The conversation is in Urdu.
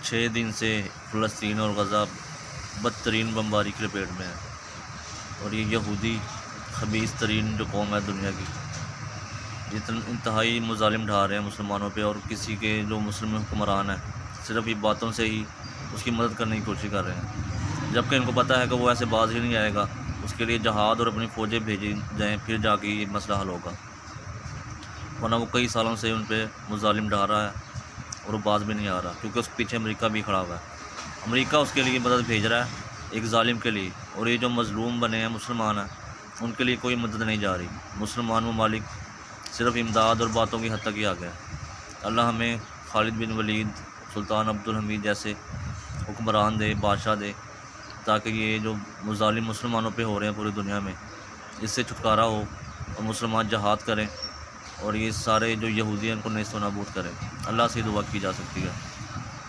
6 دن سے فلسطین اور غزہ بدترین بمباری کی لپیٹ میں ہے، اور یہ یہودی خبیث ترین جو قوم ہے دنیا کی، جتنا انتہائی مظالم ڈھا رہے ہیں مسلمانوں پہ، اور کسی کے جو مسلم حکمران ہیں صرف یہ باتوں سے ہی اس کی مدد کرنے کی کوشش کر رہے ہیں، جبکہ ان کو پتہ ہے کہ وہ ایسے باز ہی نہیں آئے گا، اس کے لیے جہاد اور اپنی فوجیں بھیجی جائیں، پھر جا کے یہ مسئلہ حل ہوگا، ورنہ وہ کئی سالوں سے ان پہ مظالم ڈھا رہا ہے اور وہ باز بھی نہیں آ رہا، کیونکہ اس کے پیچھے امریکہ بھی کھڑا ہوا ہے۔ امریکہ اس کے لیے مدد بھیج رہا ہے ایک ظالم کے لیے، اور یہ جو مظلوم بنے ہیں مسلمان ہیں ان کے لیے کوئی مدد نہیں جا رہی۔ مسلمان ممالک صرف امداد اور باتوں کی حد تک ہی آ گیا۔ اللہ ہمیں خالد بن ولید، سلطان عبدالحمید جیسے حکمران دے، بادشاہ دے، تاکہ یہ جو مظالم مسلمانوں پہ ہو رہے ہیں پوری دنیا میں، اس سے چھٹکارا ہو اور مسلمان جہاد کریں، اور یہ سارے جو یہودی ہیں ان کو نیست و نابود کریں۔ اللہ سے دعا کی جا سکتی ہے۔